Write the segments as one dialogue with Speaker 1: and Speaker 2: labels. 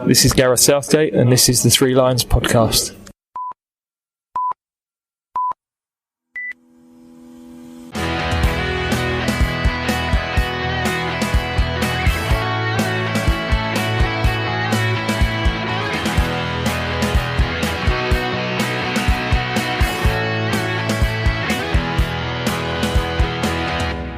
Speaker 1: This is Gareth Southgate, and this is the Three Lions podcast.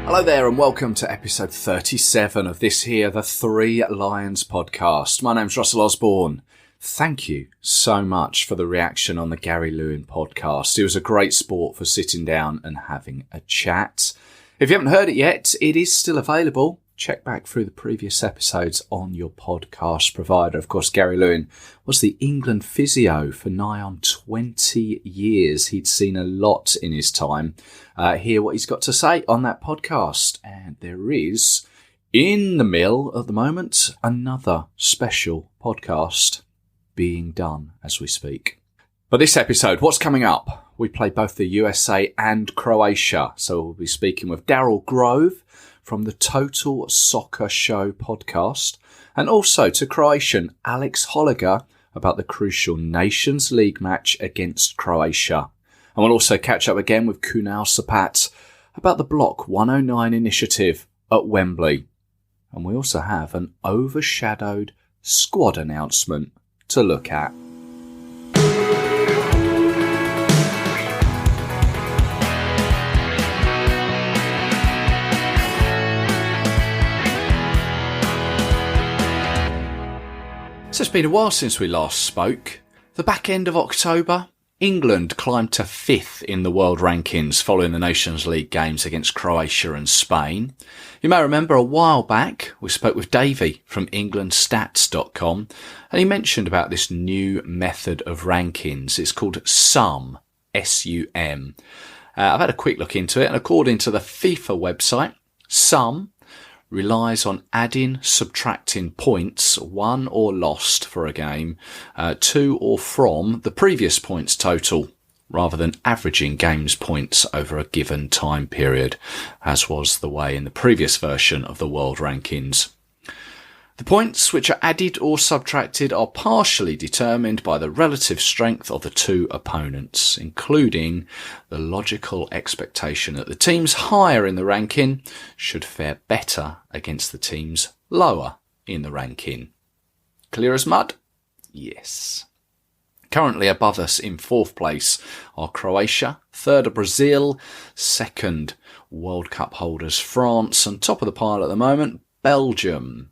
Speaker 2: Hello there and welcome to episode 37 of this here, the Three Lions podcast. My name's Russell Osborne. Thank you so much for the reaction on the Gary Lewin podcast. It was a great sport for sitting down and having a chat. If you haven't heard it yet, it is still available. Check back through the previous episodes on your podcast provider. Of course, Gary Lewin was the England physio for nigh on 20 years. He'd seen a lot in his time. Hear what he's got to say on that podcast. And there is, in the mill at the moment, another special podcast being done as we speak. But this episode, what's coming up? We play both the USA and Croatia. So we'll be speaking with Daryl Grove from the Total Soccer Show podcast, and also to Croatian Alex Holiga about the crucial Nations League match against Croatia. And we'll also catch up again with Kunal Sapat about the Block 109 initiative at Wembley. And we also have an overshadowed squad announcement to look at. So it's been a while since we last spoke. The back end of October, England climbed to 5th in the world rankings following the Nations League games against Croatia and Spain. You may remember a while back we spoke with Davey from englandstats.com and he mentioned about this new method of rankings. It's called SUM, S-U-M. I've had a quick look into it, and according to the FIFA website, SUM relies on adding, subtracting points won or lost for a game to or from the previous points total, rather than averaging games points over a given time period, as was the way in the previous version of the world rankings. The points which are added or subtracted are partially determined by the relative strength of the two opponents, including the logical expectation that the teams higher in the ranking should fare better against the teams lower in the ranking. Clear as mud? Yes. Currently above us in 4th place are Croatia, 3rd are Brazil, 2nd World Cup holders France, and top of the pile at the moment, Belgium.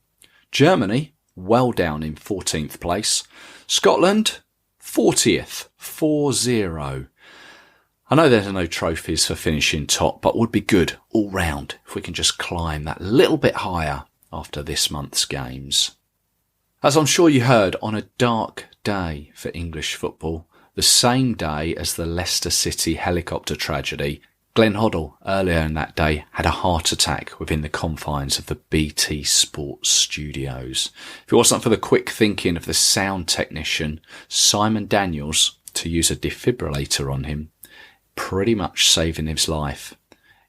Speaker 2: Germany, well down in 14th place. Scotland, 40th, 4-0. I know there's no trophies for finishing top, but would be good all round if we can just climb that little bit higher after this month's games. As I'm sure you heard, on a dark day for English football, the same day as the Leicester City helicopter tragedy, Glenn Hoddle, earlier in that day, had a heart attack within the confines of the BT Sports studios. If it wasn't for the quick thinking of the sound technician, Simon Daniels, to use a defibrillator on him, pretty much saving his life.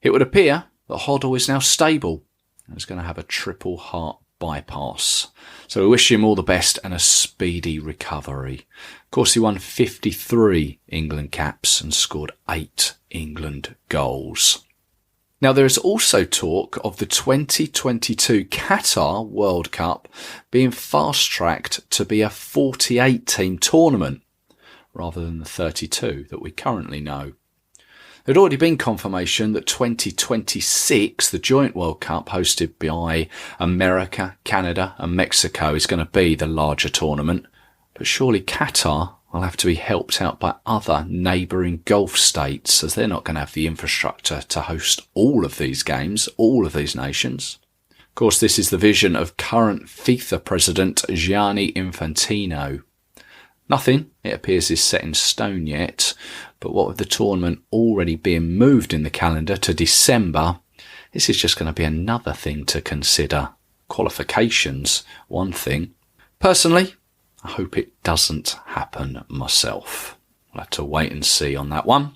Speaker 2: It would appear that Hoddle is now stable and is going to have a triple heart bypass. So we wish him all the best and a speedy recovery. Of course, he won 53 England caps and scored 8 England goals. Now, there is also talk of the 2022 Qatar World Cup being fast-tracked to be a 48-team tournament rather than the 32 that we currently know. There'd already been confirmation that 2026, the joint World Cup hosted by America, Canada and Mexico, is going to be the larger tournament. But surely Qatar will have to be helped out by other neighbouring Gulf states, as they're not going to have the infrastructure to host all of these games, all of these nations. Of course, this is the vision of current FIFA president Gianni Infantino. Nothing, it appears, is set in stone yet, but what with the tournament already being moved in the calendar to December, this is just going to be another thing to consider. Qualifications, one thing. Personally, I hope it doesn't happen myself. We'll have to wait and see on that one.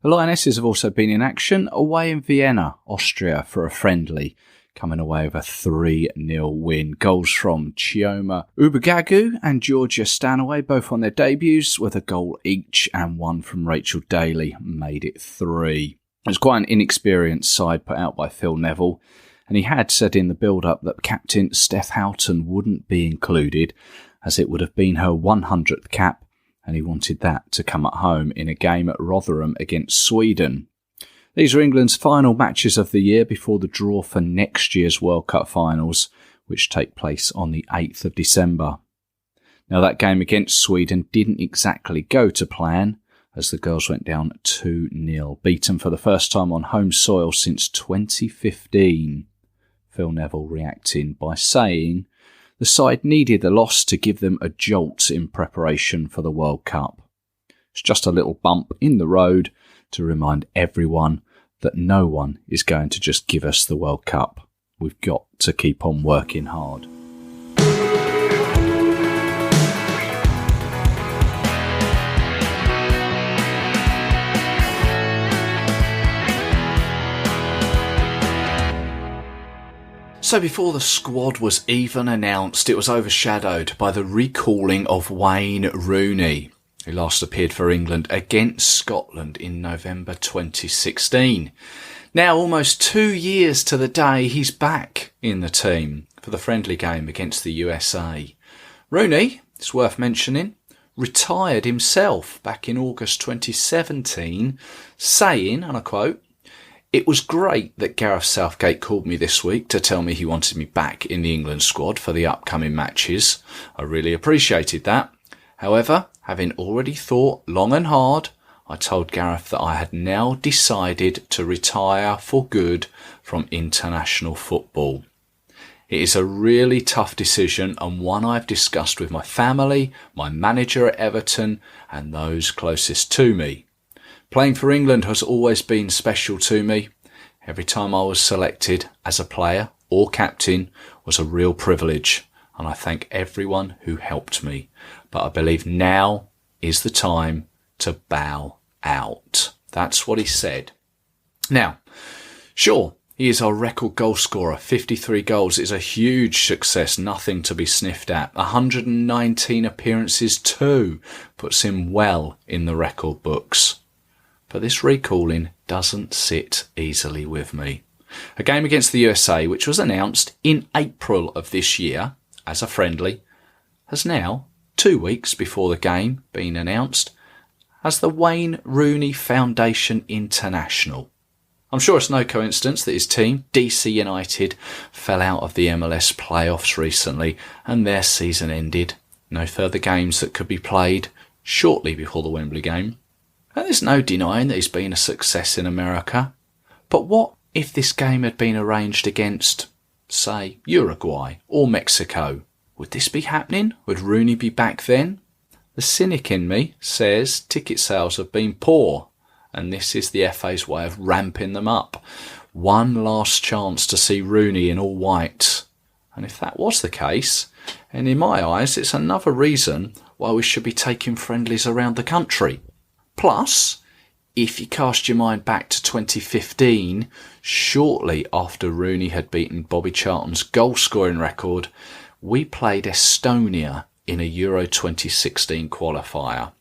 Speaker 2: The Lionesses have also been in action away in Vienna, Austria, for a friendly. coming away with a 3-0 win. Goals from Chioma Ubagagu and Georgia Stanaway, both on their debuts, with a goal each, and one from Rachel Daly made it 3. It was quite an inexperienced side put out by Phil Neville, and he had said in the build-up that captain Steph Houghton wouldn't be included, as it would have been her 100th cap, and he wanted that to come at home in a game at Rotherham against Sweden. These are England's final matches of the year before the draw for next year's World Cup finals, which take place on the 8th of December. Now, that game against Sweden didn't exactly go to plan, as the girls went down 2-0, beaten for the first time on home soil since 2015. Phil Neville reacting by saying the side needed the loss to give them a jolt in preparation for the World Cup. It's just a little bump in the road to remind everyone that no one is going to just give us the World Cup. We've got to keep on working hard. So before the squad was even announced, it was overshadowed by the recalling of Wayne Rooney, who last appeared for England against Scotland in November 2016. Now, almost 2 years to the day, he's back in the team for the friendly game against the USA. Rooney, it's worth mentioning, retired himself back in August 2017, saying, and I quote, "It was great that Gareth Southgate called me this week to tell me he wanted me back in the England squad for the upcoming matches. I really appreciated that. However, having already thought long and hard, I told Gareth that I had now decided to retire for good from international football. It is a really tough decision and one I've discussed with my family, my manager at Everton, and those closest to me. Playing for England has always been special to me. Every time I was selected as a player or captain was a real privilege, and I thank everyone who helped me. But I believe now is the time to bow out." That's what he said. Now, sure, he is our record goal scorer. 53 goals is a huge success, nothing to be sniffed at. 119 appearances too puts him well in the record books. But this recalling doesn't sit easily with me. A game against the USA, which was announced in April of this year as a friendly, has now, 2 weeks before the game been announced, as the Wayne Rooney Foundation International. I'm sure it's no coincidence that his team, DC United, fell out of the MLS playoffs recently and their season ended. No further games that could be played shortly before the Wembley game. And there's no denying that he's been a success in America. But what if this game had been arranged against, say, Uruguay or Mexico? Would this be happening? Would Rooney be back then? The cynic in me says ticket sales have been poor, and this is the FA's way of ramping them up. One last chance to see Rooney in all white. And if that was the case, and in my eyes it's another reason why we should be taking friendlies around the country. Plus, if you cast your mind back to 2015, shortly after Rooney had beaten Bobby Charlton's goal-scoring record, we played Estonia in a Euro 2016 qualifier.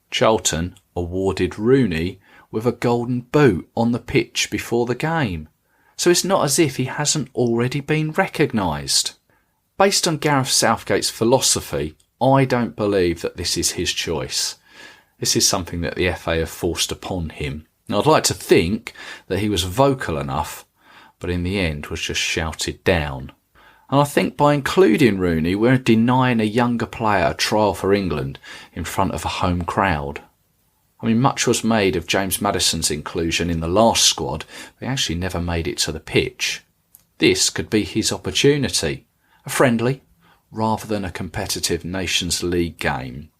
Speaker 2: Charlton awarded Rooney with a golden boot on the pitch before the game. So it's not as if he hasn't already been recognised. Based on Gareth Southgate's philosophy, I don't believe that this is his choice. This is something that the FA have forced upon him. Now, I'd like to think that he was vocal enough, but in the end was just shouted down. And I think by including Rooney, we're denying a younger player a trial for England in front of a home crowd. I mean, much was made of James Maddison's inclusion in the last squad, but he actually never made it to the pitch. This could be his opportunity, a friendly, rather than a competitive Nations League game.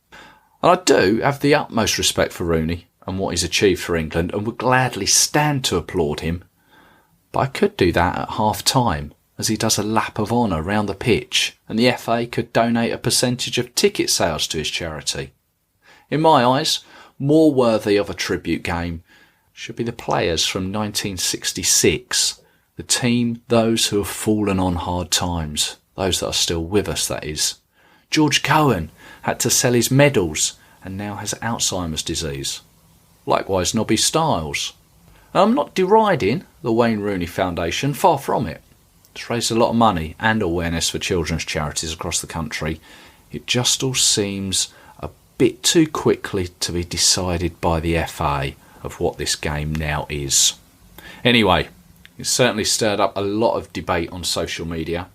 Speaker 2: And I do have the utmost respect for Rooney and what he's achieved for England and would gladly stand to applaud him. But I could do that at half-time as he does a lap of honour round the pitch and the FA could donate a percentage of ticket sales to his charity. In my eyes, more worthy of a tribute game should be the players from 1966, The team, those who have fallen on hard times. Those that are still with us, that is. George Cohen had to sell his medals and now has Alzheimer's disease. Likewise, Nobby Stiles. I'm not deriding the Wayne Rooney Foundation, far from it. It's raised a lot of money and awareness for children's charities across the country. It just all seems a bit too quickly to be decided by the FA of what this game now is. Anyway, it certainly stirred up a lot of debate on social media.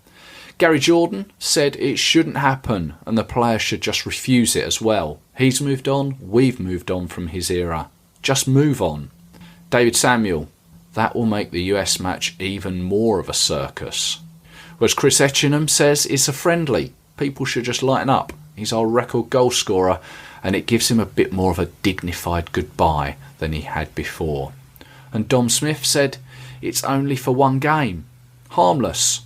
Speaker 2: Gary Jordan said it shouldn't happen and the players should just refuse it as well. He's moved on, we've moved on from his era. Just move on. David Samuel, that will make the US match even more of a circus. Whereas Chris Etchingham says it's a friendly. People should just lighten up. He's our record goal scorer and it gives him a bit more of a dignified goodbye than he had before. And Dom Smith said it's only for one game. Harmless.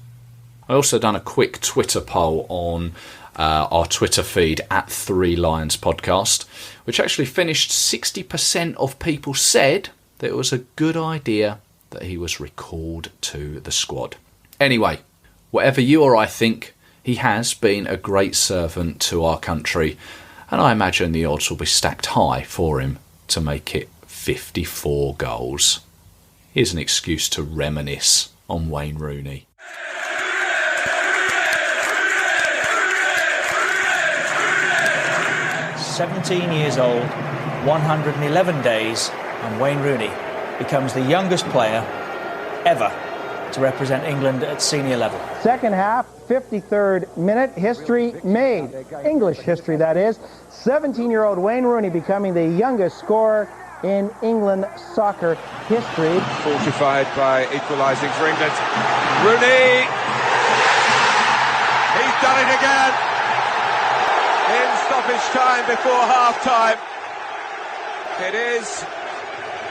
Speaker 2: I also done a quick Twitter poll on our Twitter feed at 3 Lions Podcast, which actually finished 60% of people said that it was a good idea that he was recalled to the squad. Anyway, whatever you or I think, he has been a great servant to our country, and I imagine the odds will be stacked high for him to make it 54 goals. Here's an excuse to reminisce on Wayne Rooney.
Speaker 3: 17 years old, 111 days, and Wayne Rooney becomes the youngest player ever to represent England at senior level.
Speaker 4: Second half, 53rd minute, history made. English history, that is. 17-year-old Wayne Rooney becoming the youngest scorer in England soccer history.
Speaker 5: Fortified by equalising for England. Rooney! He's done it again! In stoppage time before half-time. It is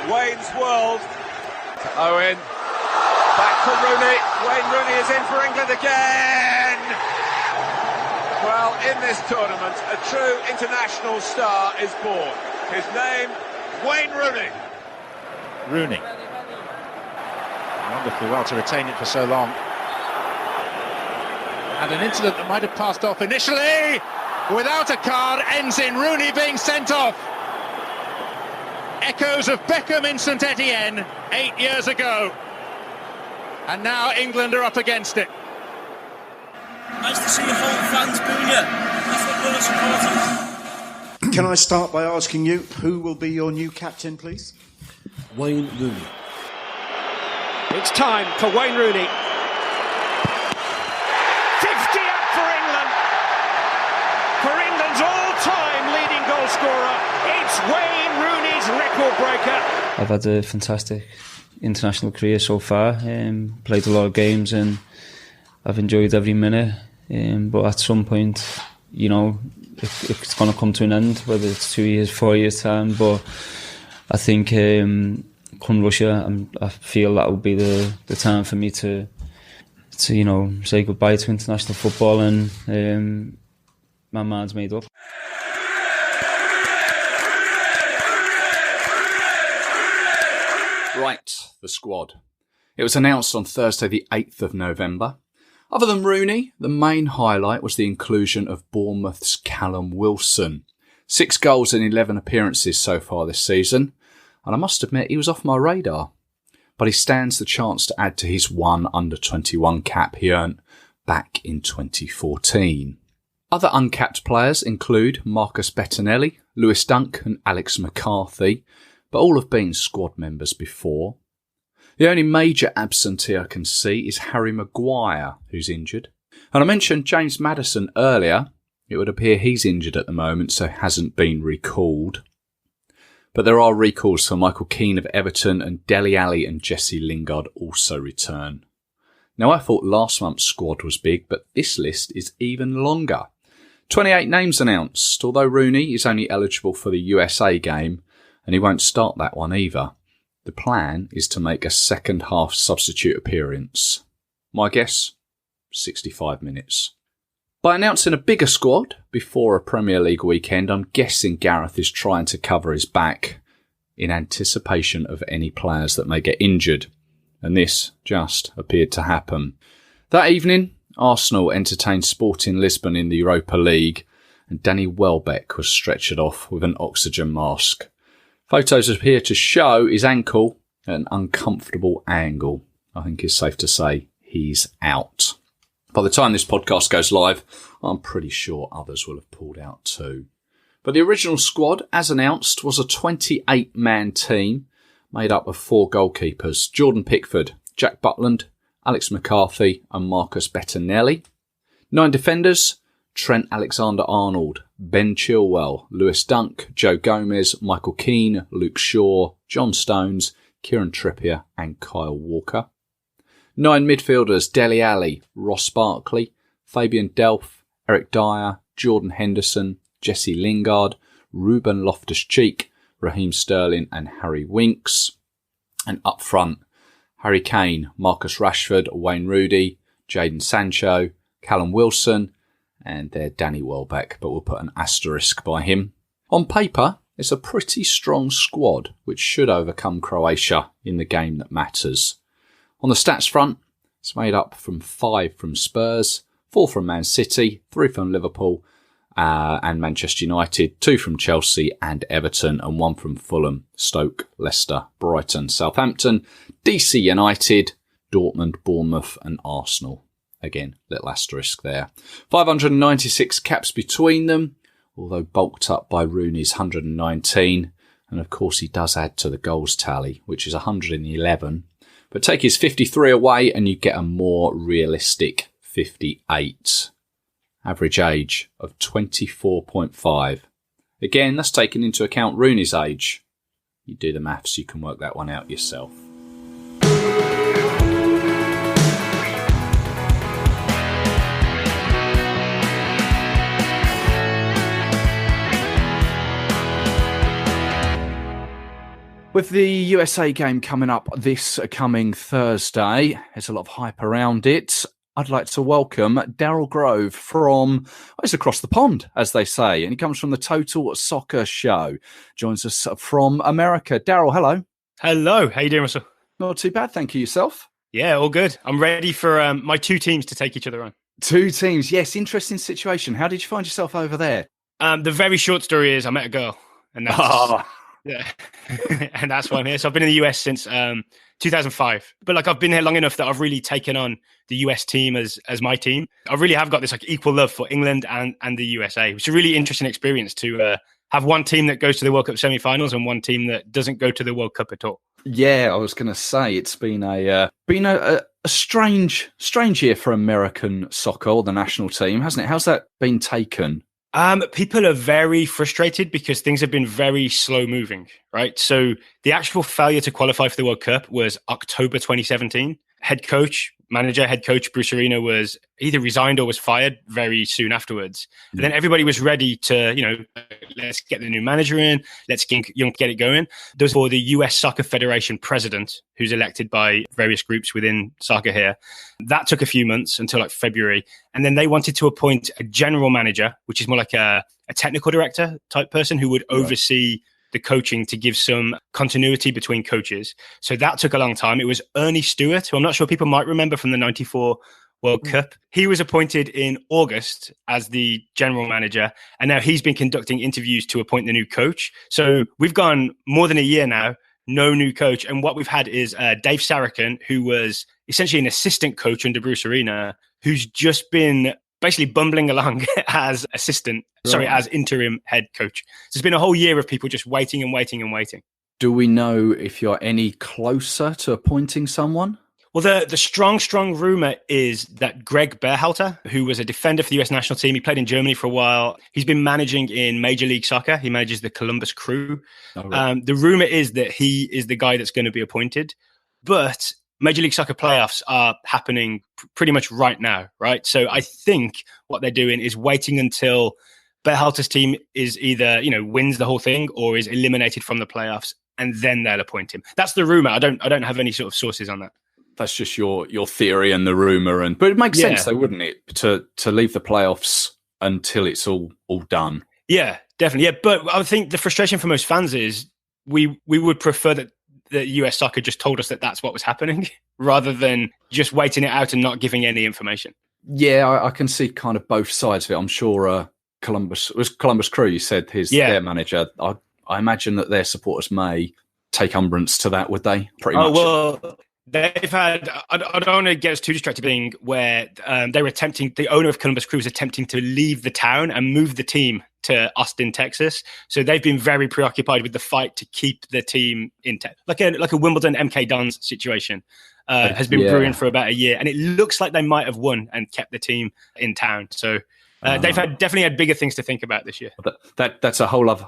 Speaker 5: Wayne's world. To Owen. Back to Rooney. Wayne Rooney is in for England again! Well, in this tournament, a true international star is born. His name, Wayne Rooney.
Speaker 6: Rooney. Wonderfully well to retain it for so long. And an incident that might have passed off initially, without a card, ends in Rooney being sent off. Echoes of Beckham in St Etienne 8 years ago. And now England are up against it.
Speaker 7: Nice to see your home fans booing you. That's what we're supporting.
Speaker 8: Can I start by asking you, who will be your new captain, please?
Speaker 7: Wayne Rooney.
Speaker 9: It's time for Wayne Rooney. 50 up for England. For England's all-time leading goal scorer, it's Wayne Rooney's record breaker.
Speaker 10: I've had a fantastic international career so far. Played a lot of games and I've enjoyed every minute. But at some point, you know, it's going to come to an end, whether it's 2 years, 4 years time. But I think come Russia, I feel that will be the time for me to you know, say goodbye to international football, and my mind's made up.
Speaker 2: Right, the squad. It was announced on Thursday the 8th of November. Other than Rooney, the main highlight was the inclusion of Bournemouth's Callum Wilson. 6 goals in 11 appearances so far this season, and I must admit he was off my radar. But he stands the chance to add to his one under-21 cap he earned back in 2014. Other uncapped players include Marcus Bettinelli, Lewis Dunk and Alex McCarthy, but all have been squad members before. The only major absentee I can see is Harry Maguire, who's injured. And I mentioned James Maddison earlier. It would appear he's injured at the moment, so hasn't been recalled. But there are recalls for Michael Keane of Everton, and Dele Alli and Jesse Lingard also return. Now, I thought last month's squad was big, but this list is even longer. 28 names announced, although Rooney is only eligible for the USA game, and he won't start that one either. The plan is to make a second half substitute appearance. My guess? 65 minutes. By announcing a bigger squad before a Premier League weekend, I'm guessing Gareth is trying to cover his back in anticipation of any players that may get injured. and this just appeared to happen. That evening, Arsenal entertained Sporting Lisbon in the Europa League, and Danny Welbeck was stretchered off with an oxygen mask. Photos appear to show his ankle at an uncomfortable angle. I think it's safe to say he's out. By the time this podcast goes live, I'm pretty sure others will have pulled out too. But the original squad, as announced, was a 28-man team made up of 4 goalkeepers: Jordan Pickford, Jack Butland, Alex McCarthy and Marcus Bettinelli. 9 defenders: Trent Alexander-Arnold, Ben Chilwell, Lewis Dunk, Joe Gomez, Michael Keane, Luke Shaw, John Stones, Kieran Trippier and Kyle Walker. 9 midfielders: Dele Alli, Ross Barkley, Fabian Delph, Eric Dyer, Jordan Henderson, Jesse Lingard, Ruben Loftus-Cheek, Raheem Sterling and Harry Winks. And up front, Harry Kane, Marcus Rashford, Wayne Rooney, Jadon Sancho, Callum Wilson, and their Danny Welbeck, but we'll put an asterisk by him. On paper, it's a pretty strong squad, which should overcome Croatia in the game that matters. On the stats front, it's made up from 5 from Spurs, 4 from Man City, 3 from Liverpool and Manchester United, 2 from Chelsea and Everton, and 1 from Fulham, Stoke, Leicester, Brighton, Southampton, DC United, Dortmund, Bournemouth and Arsenal. Again, little asterisk there. 596 caps between them, although bulked up by Rooney's 119. And of course he does add to the goals tally, which is 111. But take his 53 away and you get a more realistic 58. Average age of 24.5. Again, that's taken into account Rooney's age. You do the maths, you can work that one out yourself. With the USA game coming up this coming Thursday, there's a lot of hype around it. I'd like to welcome Daryl Grove from, it's across the pond, as they say, and he comes from the Total Soccer Show. Joins us from America. Daryl, hello.
Speaker 11: Hello. How you doing, Russell?
Speaker 2: Not too bad, thank you. Yourself?
Speaker 11: Yeah, all good. I'm ready for my 2 teams to take each other on.
Speaker 2: 2 teams, yes. Interesting situation. How did you find yourself over there?
Speaker 11: The very short story is I met a girl, and that's yeah, and that's why I'm here. So I've been in the US since 2005, but I've been here long enough that I've really taken on the US team as my team. I really have got this equal love for England and the USA. It's a really interesting experience to have one team that goes to the World Cup semi-finals and one team that doesn't go to the World Cup at all.
Speaker 2: Yeah, I was going to say it's been a strange year for American soccer, or the national team, hasn't it? How's that been taken?
Speaker 11: People are very frustrated because things have been very slow moving, right? So the actual failure to qualify for the World Cup was October 2017. Head coach Bruce Arena was either resigned or was fired very soon afterwards. And then everybody was ready to, let's get the new manager in, let's get it going. Those for the US Soccer Federation president, who's elected by various groups within soccer here. That took a few months until February. And then they wanted to appoint a general manager, which is more like a technical director type person who would oversee the coaching to give some continuity between coaches. So that took a long time. It was Ernie Stewart, who I'm not sure people might remember from the 94 World Cup. He was appointed in August as the general manager, and now he's been conducting interviews to appoint the new coach. So we've gone more than a year now, no new coach. And what we've had is Dave Sarachan, who was essentially an assistant coach under Bruce Arena, who's just been basically bumbling along as as interim head coach. So it's been a whole year of people just waiting and waiting and waiting.
Speaker 2: Do we know if you're any closer to appointing someone?
Speaker 11: Well, the strong rumour is that Greg Berhalter, who was a defender for the US national team, he played in Germany for a while. He's been managing in Major League Soccer. He manages the Columbus Crew. Oh, right. The rumour is that he is the guy that's going to be appointed. But Major League Soccer playoffs are happening pretty much right now, right? So I think what they're doing is waiting until Berhalter's team is either, wins the whole thing or is eliminated from the playoffs, and then they'll appoint him. That's the rumor. I don't have any sort of sources on that.
Speaker 2: That's just your theory and the rumor, but it makes sense though, wouldn't it, to leave the playoffs until it's all done?
Speaker 11: Yeah, definitely. Yeah, but I think the frustration for most fans is we would prefer that that US soccer just told us that that's what was happening rather than just waiting it out and not giving any information.
Speaker 2: Yeah, I can see kind of both sides of it. I'm sure Columbus Crew, you said their manager. I imagine that their supporters may take umbrance to that, would they? Pretty much.
Speaker 11: Well, they've had, I don't want to get us too distracted, being where they were attempting, the owner of Columbus Crew was attempting to leave the town and move the team to Austin, Texas. So they've been very preoccupied with the fight to keep the team in, like a Wimbledon MK Dons situation. Has been brewing for about a year, and it looks like they might have won and kept the team in town. So they've definitely had bigger things to think about this year.
Speaker 2: That's a whole other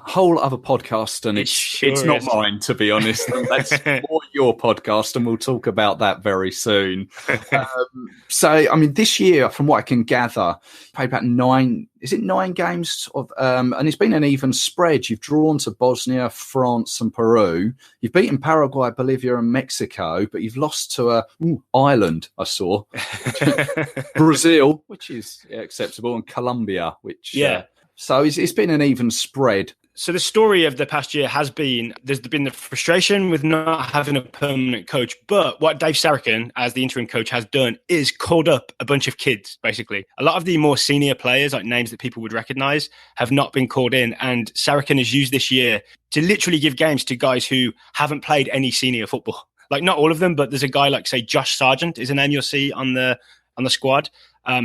Speaker 2: podcast, and it's not mine, to be honest. That's more your podcast, and we'll talk about that very soon. So, I mean, this year, from what I can gather, played about 9 games of, and it's been an even spread. You've drawn to Bosnia, France, and Peru. You've beaten Paraguay, Bolivia, and Mexico, but you've lost to Ireland, I saw, Brazil, which is acceptable, and Colombia, which so it's been an even spread.
Speaker 11: So the story of the past year has been, there's been the frustration with not having a permanent coach, but what Dave Sarachan, as the interim coach, has done is called up a bunch of kids, basically. A lot of the more senior players, like names that people would recognise, have not been called in, and Sarachan has used this year to literally give games to guys who haven't played any senior football. Like, not all of them, but there's a guy like, say, Josh Sargent is a name you'll see on the squad.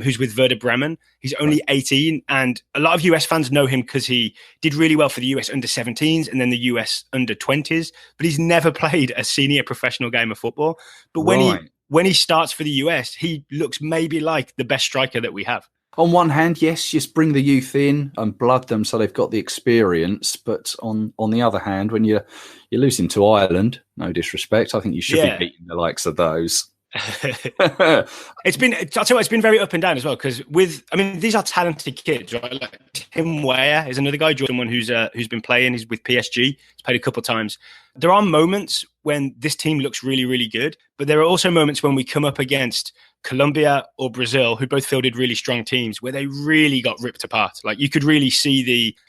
Speaker 11: Who's with Werder Bremen. He's only 18, and a lot of US fans know him because he did really well for the US under-17s and then the US under-20s, but he's never played a senior professional game of football. But when he starts for the US, he looks maybe like the best striker that we have.
Speaker 2: On one hand, yes, just bring the youth in and blood them so they've got the experience. But on the other hand, when you're losing to Ireland, no disrespect, I think you should be beating the likes of those.
Speaker 11: I'll tell you what, it's been very up and down as well, because these are talented kids, right? Like Tim Weah is another guy, someone who's been playing. He's with PSG. He's played a couple of times. There are moments when this team looks really, really good, but there are also moments when we come up against Colombia or Brazil, who both fielded really strong teams, where they really got ripped apart. Like, you could really see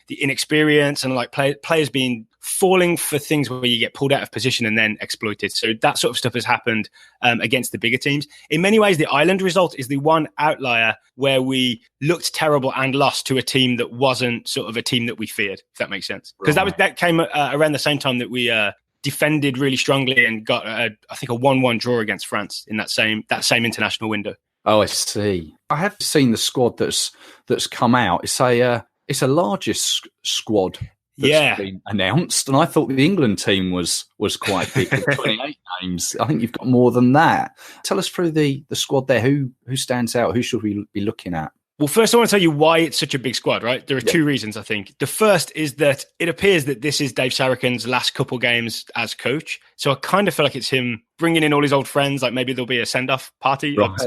Speaker 11: the inexperience and like players being falling for things where you get pulled out of position and then exploited. So that sort of stuff has happened against the bigger teams. In many ways, the Ireland result is the one outlier where we looked terrible and lost to a team that wasn't sort of a team that we feared, if that makes sense. Because that came around the same time that we defended really strongly and got I think a 1-1 draw against France in that same international window.
Speaker 2: Oh, I see. I have seen the squad that's come out. It's a largest squad that's been announced, and I thought the England team was quite big with 28 names. I think you've got more than that. Tell us through the squad there. Who stands out? Who should we be looking at?
Speaker 11: Well, first, I want to tell you why it's such a big squad, right? There are two reasons, I think. The first is that it appears that this is Dave Sarachan's last couple games as coach. So I kind of feel like it's him bringing in all his old friends, like maybe there'll be a send-off party. Right.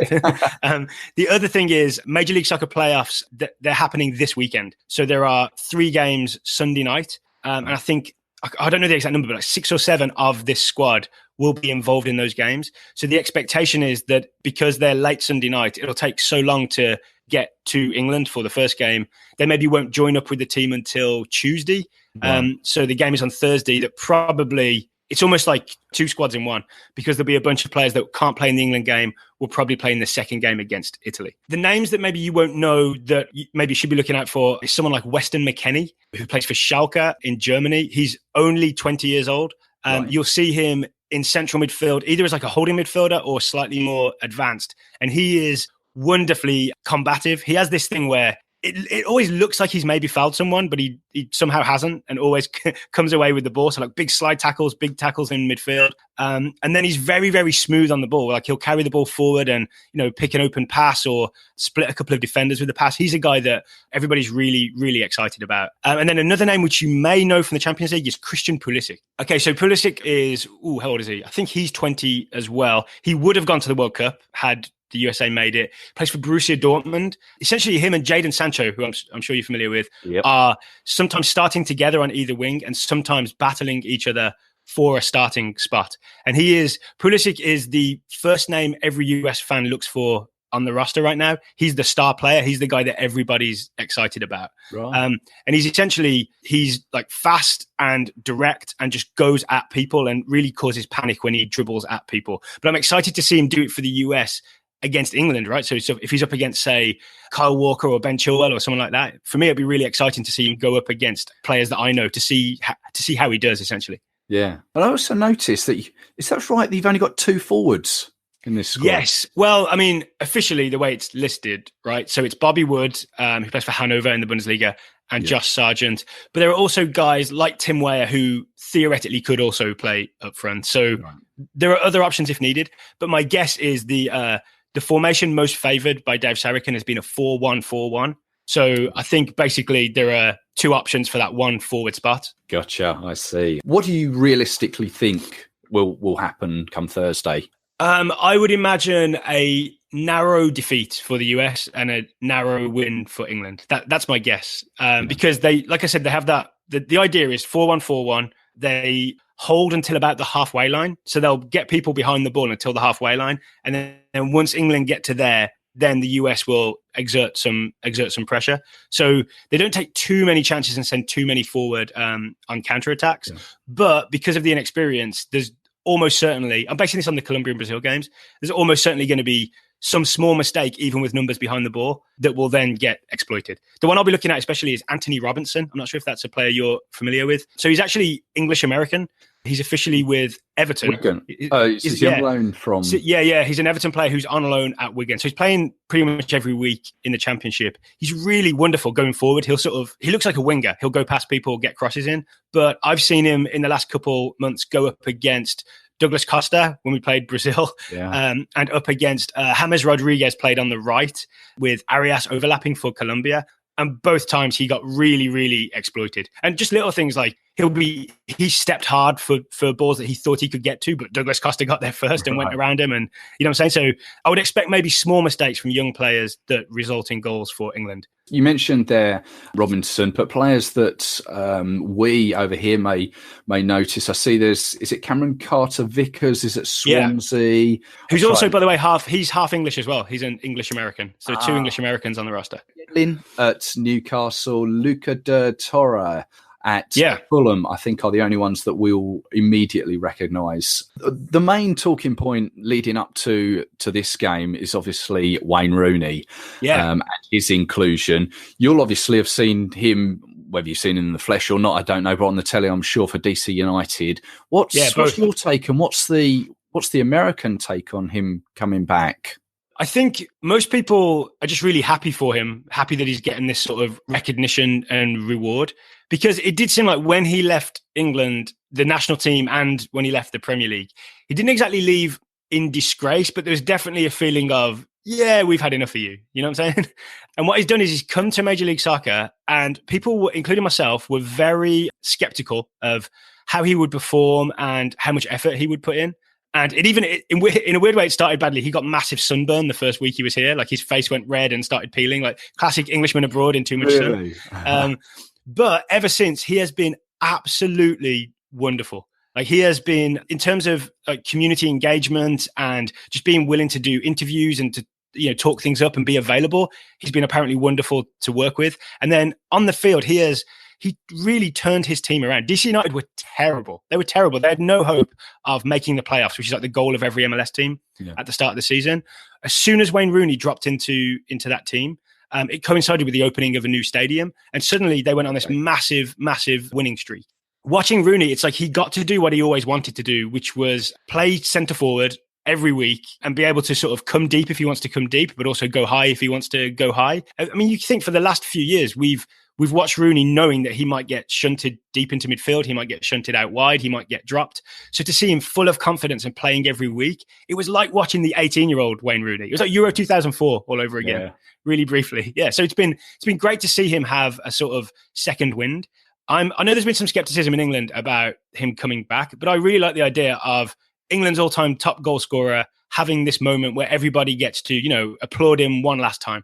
Speaker 11: The other thing is Major League Soccer playoffs, they're happening this weekend. So there are 3 games Sunday night. And I think, I don't know the exact number, but like 6 or 7 of this squad will be involved in those games. So the expectation is that because they're late Sunday night, it'll take so long to get to England for the first game, they maybe won't join up with the team until Tuesday. Wow. So the game is on Thursday. That probably, it's almost like 2 squads in one, because there'll be a bunch of players that can't play in the England game will probably play in the second game against Italy. The names that maybe you won't know that you maybe should be looking out for is someone like Weston McKennie, who plays for Schalke in Germany. He's only 20 years old. Right. You'll see him in central midfield, either as like a holding midfielder or slightly more advanced. And he is wonderfully combative. He has this thing where it always looks like he's maybe fouled someone, but he somehow hasn't, and always comes away with the ball. So like big slide tackles, big tackles in midfield. And then he's very, very smooth on the ball. Like he'll carry the ball forward and, pick an open pass or split a couple of defenders with the pass. He's a guy that everybody's really, really excited about. And then another name which you may know from the Champions League is Christian Pulisic. Okay, so Pulisic is, how old is he? I think he's 20 as well. He would have gone to the World Cup had the USA made it. Plays for Borussia Dortmund. Essentially, him and Jadon Sancho, who I'm sure you're familiar with, are sometimes starting together on either wing and sometimes battling each other for a starting spot. And Pulisic is the first name every US fan looks for on the roster right now. He's the star player. He's the guy that everybody's excited about.
Speaker 2: Right.
Speaker 11: And he's like fast and direct and just goes at people and really causes panic when he dribbles at people. But I'm excited to see him do it for the US against England, right? So if he's up against, say, Kyle Walker or Ben Chilwell or someone like that, for me, it'd be really exciting to see him go up against players that I know to see how he does, essentially.
Speaker 2: Yeah. But I also noticed that, is that right, that you've only got 2 forwards in this squad?
Speaker 11: Yes. Well, I mean, officially, the way it's listed, right? So it's Bobby Wood, who plays for Hanover in the Bundesliga, and Josh Sargent. But there are also guys like Tim Weah who theoretically could also play up front. So there are other options if needed. But my guess is the formation most favoured by Dave Sarachan has been a 4-1-4-1. So I think basically there are 2 options for that 1 forward spot.
Speaker 2: Gotcha. I see. What do you realistically think will happen come Thursday?
Speaker 11: I would imagine a narrow defeat for the US and a narrow win for England. That's my guess. Because they, like I said, they have that. The idea is 4-1-4-1. They hold until about the halfway line. So they'll get people behind the ball until the halfway line. And then once England get to there, then the US will exert some pressure. So they don't take too many chances and send too many forward on counterattacks. Yeah. But because of the inexperience, there's almost certainly, I'm basing this on the Colombia and Brazil games, there's almost certainly going to be some small mistake, even with numbers behind the ball, that will then get exploited. The one I'll be looking at especially is Anthony Robinson. I'm not sure if that's a player you're familiar with. So he's actually English-American. He's officially with Everton.
Speaker 2: Wigan. He's on loan from...
Speaker 11: He's an Everton player who's on loan at Wigan. So he's playing pretty much every week in the Championship. He's really wonderful going forward. He looks like a winger. He'll go past people, get crosses in. But I've seen him in the last couple months go up against Douglas Costa when we played Brazil, and up against James Rodriguez played on the right with Arias overlapping for Colombia. And both times he got really, really exploited. And just little things like he stepped hard for balls that he thought he could get to, but Douglas Costa got there first and went around him. And you know what I'm saying? So I would expect maybe small mistakes from young players that result in goals for England.
Speaker 2: You mentioned there Robinson, but players that we over here may notice. I see is it Cameron Carter-Vickers? Is it Swansea?
Speaker 11: Yeah. Who's also, by the way, he's half English as well. He's an English-American. So 2 English-Americans on the roster.
Speaker 2: Lynn at Newcastle, Luca de Torre at Fulham, I think, are the only ones that we'll immediately recognise. The main talking point leading up to this game is obviously Wayne Rooney and his inclusion. You'll obviously have seen him, whether you've seen him in the flesh or not, I don't know, but on the telly, I'm sure, for DC United. What's your take, and what's the American take on him coming back?
Speaker 11: I think most people are just really happy for him, happy that he's getting this sort of recognition and reward, because it did seem like when he left England, the national team, and when he left the Premier League, he didn't exactly leave in disgrace, but there was definitely a feeling of, we've had enough of you. You know what I'm saying? And what he's done is he's come to Major League Soccer, and people, including myself, were very skeptical of how he would perform and how much effort he would put in. And in a weird way, it started badly. He got massive sunburn the first week he was here. Like his face went red and started peeling, like classic Englishman abroad in too much sun. But ever since, he has been absolutely wonderful. Like he has been, in terms of like community engagement and just being willing to do interviews and to talk things up and be available. He's been apparently wonderful to work with. And then on the field, he really turned his team around. DC United were terrible. They were terrible. They had no hope of making the playoffs, which is like the goal of every MLS team at the start of the season. As soon as Wayne Rooney dropped into that team, it coincided with the opening of a new stadium. And suddenly they went on this massive, massive winning streak. Watching Rooney, it's like he got to do what he always wanted to do, which was play centre forward every week and be able to sort of come deep if he wants to come deep, but also go high if he wants to go high. I mean, you think for the last few years, we've watched Rooney knowing that he might get shunted deep into midfield. He might get shunted out wide. He might get dropped. So to see him full of confidence and playing every week, it was like watching the 18-year-old Wayne Rooney. It was like Euro 2004 all over again, really briefly. Yeah. So it's been great to see him have a sort of second wind. I know there's been some skepticism in England about him coming back, but I really like the idea of England's all-time top goal scorer having this moment where everybody gets to, applaud him one last time.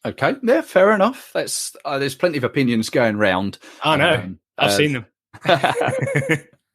Speaker 2: Okay, yeah, fair enough. There's plenty of opinions going round.
Speaker 11: I know. I've seen them.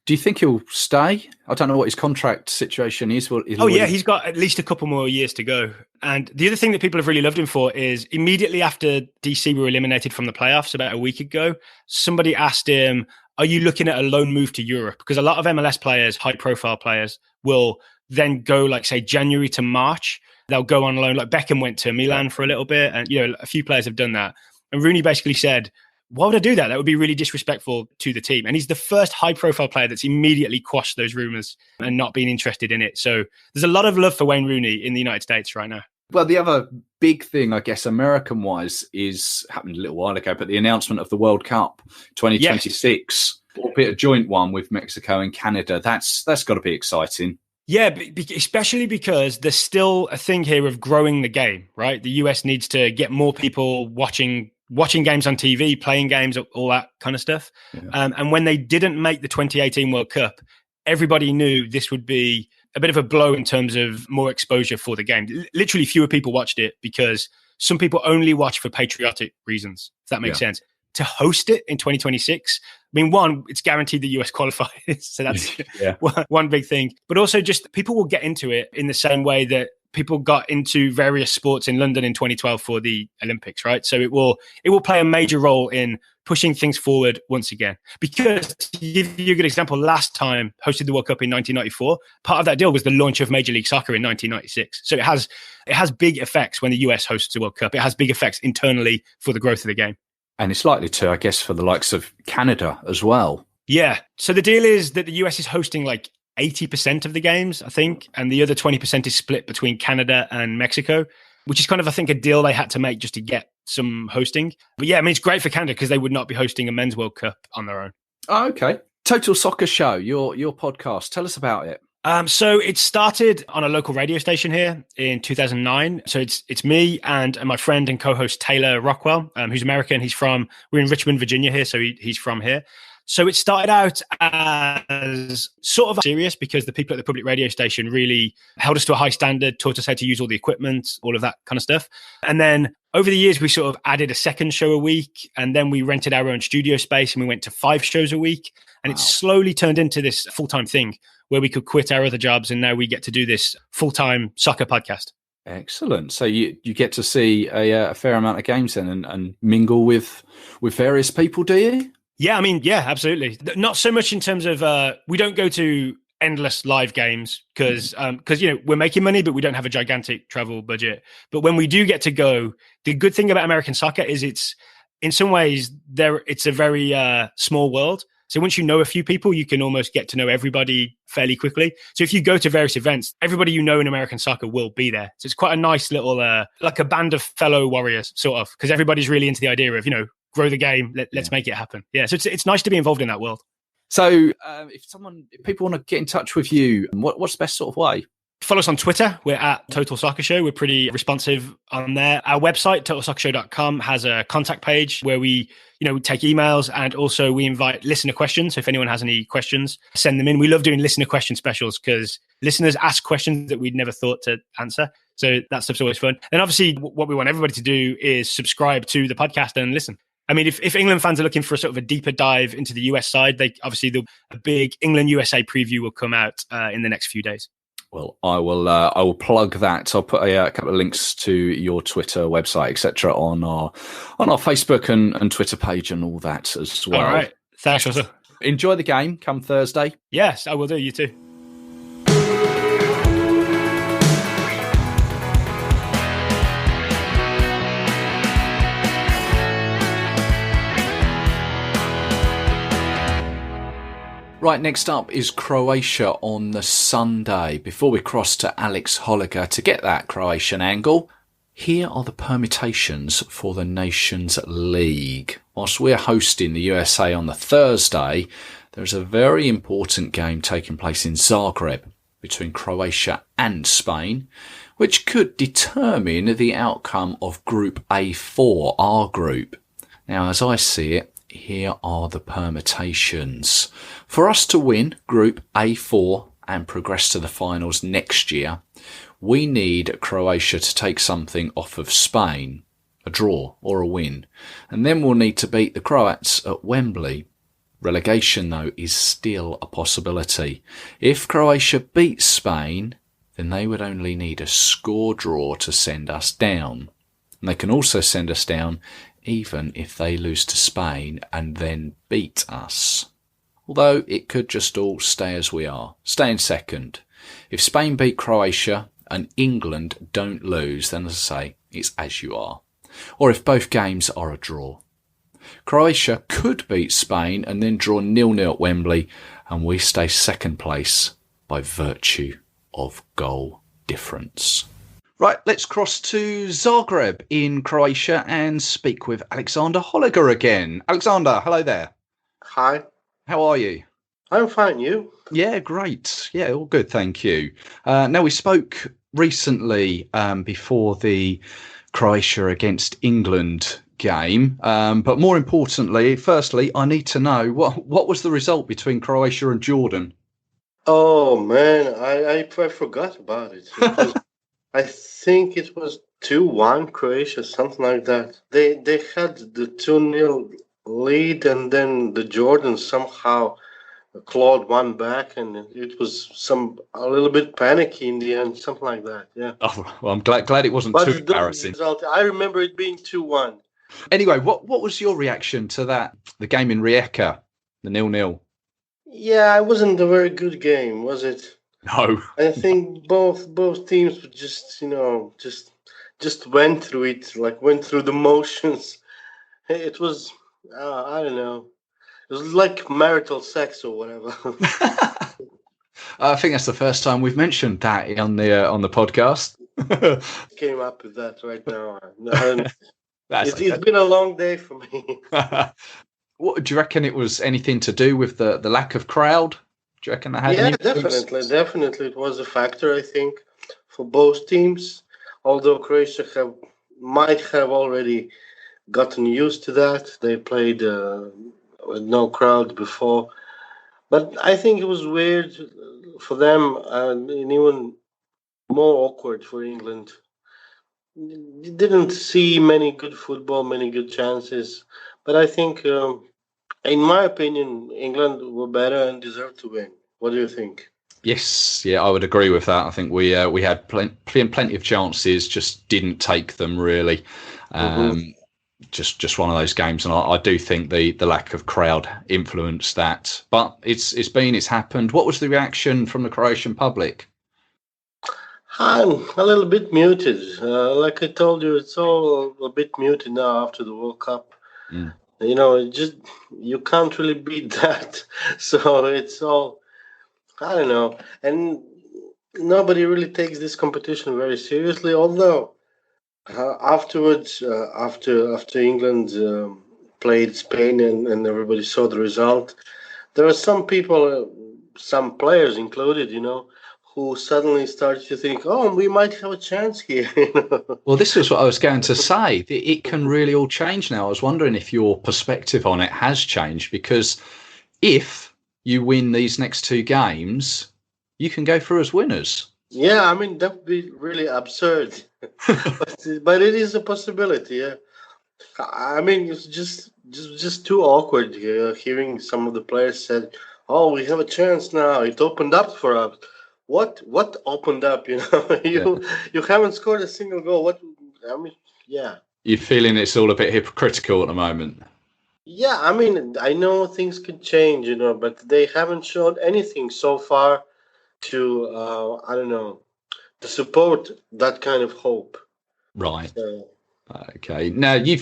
Speaker 2: Do you think he'll stay? I don't know what his contract situation is.
Speaker 11: He's got at least a couple more years to go. And the other thing that people have really loved him for is immediately after DC were eliminated from the playoffs about a week ago, somebody asked him, are you looking at a loan move to Europe? Because a lot of MLS players, high-profile players, will then go, like, say, January to March. They'll go on loan. Like Beckham went to Milan for a little bit. And, a few players have done that. And Rooney basically said, why would I do that? That would be really disrespectful to the team. And he's the first high-profile player that's immediately quashed those rumours and not been interested in it. So there's a lot of love for Wayne Rooney in the United States right now.
Speaker 2: Well, the other big thing, I guess, American-wise, is happened a little while ago, but the announcement of the World Cup 2026, albeit a joint one with Mexico and Canada. That's got to be exciting.
Speaker 11: Yeah, especially because there's still a thing here of growing the game, right? The US needs to get more people watching games on TV, playing games, all that kind of stuff. Yeah. And when they didn't make the 2018 World Cup, everybody knew this would be a bit of a blow in terms of more exposure for the game. Literally fewer people watched it because some people only watch for patriotic reasons, if that makes sense. To host it in 2026, I mean, one, it's guaranteed the US qualifies. So that's one big thing. But also just people will get into it in the same way that people got into various sports in London in 2012 for the Olympics, right? So it will play a major role in pushing things forward once again. Because to give you a good example, last time hosted the World Cup in 1994, part of that deal was the launch of Major League Soccer in 1996. So it has big effects when the US hosts the World Cup. It has big effects internally for the growth of the game.
Speaker 2: And it's likely to, I guess, for the likes of Canada as well.
Speaker 11: Yeah. So the deal is that the US is hosting like 80% of the games, I think, and the other 20% is split between Canada and Mexico, which is kind of, I think, a deal they had to make just to get some hosting. But yeah, I mean, it's great for Canada because they would not be hosting a men's World Cup on their own.
Speaker 2: Oh, okay. Total Soccer Show, your podcast. Tell us about it.
Speaker 11: So it started on a local radio station here in 2009. So it's me and my friend and co-host Taylor Rockwell, who's American. We're in Richmond, Virginia here. So he's from here. So it started out as sort of serious because the people at the public radio station really held us to a high standard, taught us how to use all the equipment, all of that kind of stuff. And then over the years, we sort of added a second show a week, and then we rented our own studio space and we went to 5 shows a week. And It slowly turned into this full-time thing where we could quit our other jobs, and now we get to do this full-time soccer podcast.
Speaker 2: Excellent. So you get to see a fair amount of games then and mingle with various people, do you?
Speaker 11: Yeah, I mean, yeah, absolutely. Not so much in terms of we don't go to endless live games because we're making money, but we don't have a gigantic travel budget. But when we do get to go, the good thing about American soccer is it's in some ways it's a very small world. So once you know a few people, you can almost get to know everybody fairly quickly. So if you go to various events, everybody you know in American soccer will be there. So it's quite a nice little, like a band of fellow warriors, sort of, because everybody's really into the idea of, grow the game. Let's make it happen. Yeah. So it's nice to be involved in that world.
Speaker 2: So if people want to get in touch with you, what's the best sort of way?
Speaker 11: Follow us on Twitter. We're at Total Soccer Show. We're pretty responsive on there. Our website, totalsoccershow.com, has a contact page where we take emails, and also we invite listener questions. So if anyone has any questions, send them in. We love doing listener question specials because listeners ask questions that we'd never thought to answer. So that stuff's always fun. And obviously what we want everybody to do is subscribe to the podcast and listen. I mean, if England fans are looking for a sort of a deeper dive into the US side, a big England USA preview will come out in the next few days.
Speaker 2: Well, I will plug that. I'll put a couple of links to your Twitter, website, etc. on our Facebook and Twitter page and all that as well.
Speaker 11: All right. Thanks, Russell.
Speaker 2: Enjoy the game come Thursday.
Speaker 11: Yes, I will do. You too.
Speaker 2: Right, next up is Croatia on the Sunday. Before we cross to Alex Holiga to get that Croatian angle, here are the permutations for the Nations League. Whilst we're hosting the USA on the Thursday, there's a very important game taking place in Zagreb between Croatia and Spain, which could determine the outcome of Group A4, our group. Now, as I see it, here are the permutations. For us to win Group A4 and progress to the finals next year, we need Croatia to take something off of Spain, a draw or a win, and then we'll need to beat the Croats at Wembley. Relegation, though, is still a possibility. If Croatia beats Spain, then they would only need a score draw to send us down. And they can also send us down even if they lose to Spain and then beat us. Although it could just all stay as we are, stay in second. If Spain beat Croatia and England don't lose, then as I say, it's as you are. Or if both games are a draw. Croatia could beat Spain and then draw 0-0 at Wembley, and we stay second place by virtue of goal difference. Right, let's cross to Zagreb in Croatia and speak with Alexander Holiga again. Alexander, hello there.
Speaker 12: Hi.
Speaker 2: How are you?
Speaker 12: I'm fine, you?
Speaker 2: Yeah, great. Yeah, all good, thank you. Now, we spoke recently before the Croatia against England game, but more importantly, firstly, I need to know what was the result between Croatia and Jordan?
Speaker 12: Oh man, I forgot about it. I think it was 2-1 Croatia, something like that. They had the 2-0 lead, and then the Jordans somehow clawed one back, and it was a little bit panicky in the end, something like that. Yeah.
Speaker 2: Oh, well, I'm glad it wasn't too embarrassing.
Speaker 12: I remember it being 2-1.
Speaker 2: Anyway, what was your reaction to the game in Rijeka, the 0-0?
Speaker 12: Yeah, it wasn't a very good game, was it?
Speaker 2: No.
Speaker 12: I think both teams just went through it, went through the motions. It was, I don't know. It was like marital sex or whatever.
Speaker 2: I think that's the first time we've mentioned that on the podcast.
Speaker 12: Came up with that right now. It's been a long day for me.
Speaker 2: What do you reckon? It was anything to do with the lack of crowd? Do you reckon that had any influence?
Speaker 12: Definitely, it was a factor. I think for both teams. Although Croatia might have already gotten used to that, they played with no crowd before. But I think it was weird for them and even more awkward for England. You didn't see many good football, many good chances. But I think, in my opinion, England were better and deserved to win. What do you think?
Speaker 2: Yes, yeah, I would agree with that. I think we had plenty of chances, just didn't take them really. Just one of those games, and I do think the lack of crowd influenced that. But it's happened. What was the reaction from the Croatian public?
Speaker 12: I'm a little bit muted. Like I told you, it's all a bit muted now after the World Cup.
Speaker 2: Mm.
Speaker 12: You know, you can't really beat that. So it's all, I don't know. And nobody really takes this competition very seriously. Although afterwards, after England played Spain and everybody saw the result, there were some people, some players included, who suddenly started to think, oh, we might have a chance here.
Speaker 2: Well, this was what I was going to say. It can really all change now. I was wondering if your perspective on it has changed, because if you win these next two games, you can go through as winners.
Speaker 12: Yeah, I mean, that would be really absurd. but it is a possibility, yeah. I mean, it's just too awkward hearing some of the players said, oh, we have a chance now. It opened up for us. What opened up? You haven't scored a single goal. Yeah.
Speaker 2: You're feeling it's all a bit hypocritical at the moment.
Speaker 12: Yeah, I mean, I know things could change, but they haven't shown anything so far to to support that kind of hope.
Speaker 2: Right. Okay. Now we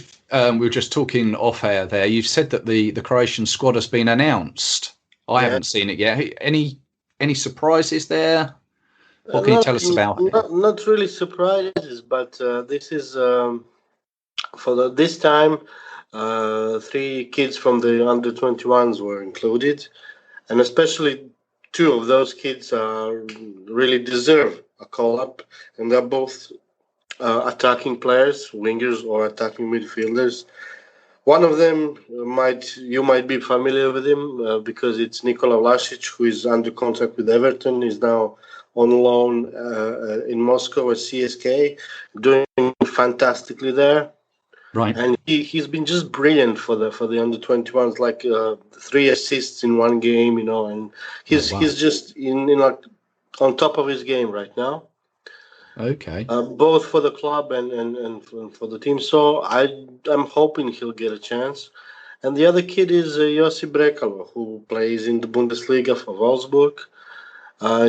Speaker 2: were just talking off air there. You've said that the Croatian squad has been announced. I haven't seen it yet. Any surprises there? What can you tell us about it?
Speaker 12: Not really surprises, but this is for this time. 3 kids from the under-21s were included, and especially 2 of those kids really deserve a call-up, and they're both attacking players, wingers or attacking midfielders. One of them you might be familiar with him because it's Nikola Vlasic, who is under contract with Everton. He's now on loan in Moscow at CSK, doing fantastically there.
Speaker 2: Right.
Speaker 12: And he's been just brilliant for the under-21s, like 3 assists in one game, and he's just in like on top of his game right now.
Speaker 2: Okay.
Speaker 12: Both for the club and for the team. So I'm hoping he'll get a chance. And the other kid is Josip Brekalo, who plays in the Bundesliga for Wolfsburg.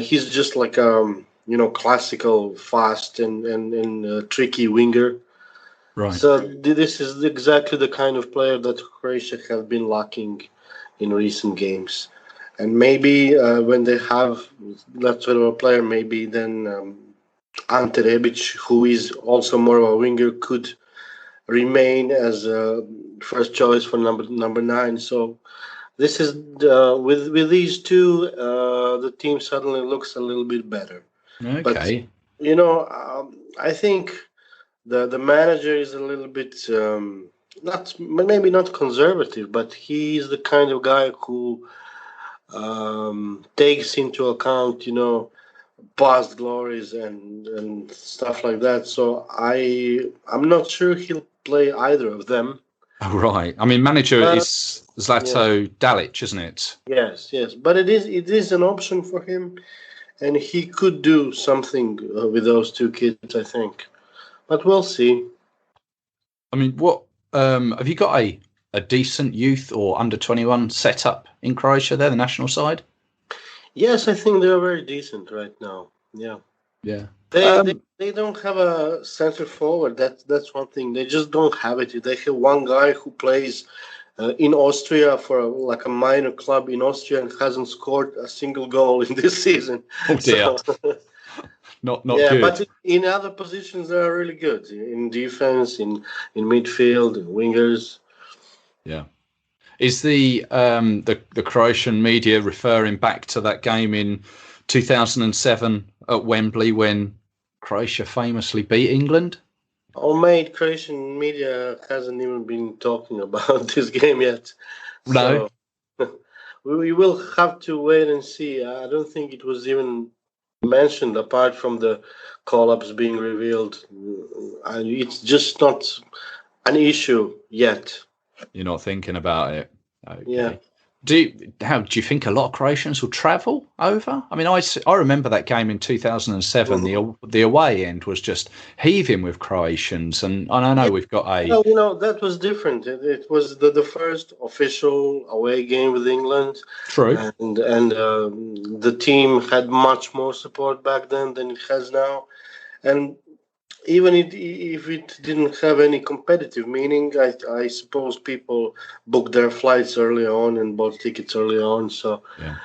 Speaker 12: He's just like classical, fast and tricky winger.
Speaker 2: Right.
Speaker 12: So this is exactly the kind of player that Croatia has been lacking in recent games. And maybe when they have that sort of a player, maybe then Ante Rebic, who is also more of a winger, could remain as a first choice for number 9. So this is with these two, the team suddenly looks a little bit better.
Speaker 2: Okay.
Speaker 12: But I think the manager is a little bit maybe not conservative, but he's the kind of guy who takes into account past glories and stuff like that. So I'm not sure he'll play either of them.
Speaker 2: Oh, right. I mean, manager is Zlato Dalic, isn't it?
Speaker 12: Yes. But it is an option for him, and he could do something with those two kids, I think. But we'll see.
Speaker 2: I mean, what have you got a decent youth or under-21 setup in Croatia there, the national side?
Speaker 12: Yes, I think they're very decent right now. Yeah.
Speaker 2: Yeah.
Speaker 12: They don't have a center forward. That's one thing. They just don't have it. They have one guy who plays in Austria for a minor club in Austria and hasn't scored a single goal in this season.
Speaker 2: Oh dear. So, not
Speaker 12: yeah,
Speaker 2: good.
Speaker 12: But in other positions they are really good. In defense, in midfield, in wingers.
Speaker 2: Yeah. Is the Croatian media referring back to that game in 2007 at Wembley when Croatia famously beat England?
Speaker 12: Oh, mate, Croatian media hasn't even been talking about this game yet.
Speaker 2: No.
Speaker 12: So, we will have to wait and see. I don't think it was even mentioned apart from the call-ups being revealed. It's just not an issue yet.
Speaker 2: You're not thinking about it. Okay.
Speaker 12: Yeah.
Speaker 2: Do you think a lot of Croatians will travel over? I mean, I remember that game in 2007. The away end was just heaving with Croatians, and I know we've got a.
Speaker 12: Well, that was different. It was the first official away game with England.
Speaker 2: True.
Speaker 12: And the team had much more support back then than it has now, and even if it didn't have any competitive meaning, I suppose people booked their flights early on and bought tickets early on. So
Speaker 2: yeah.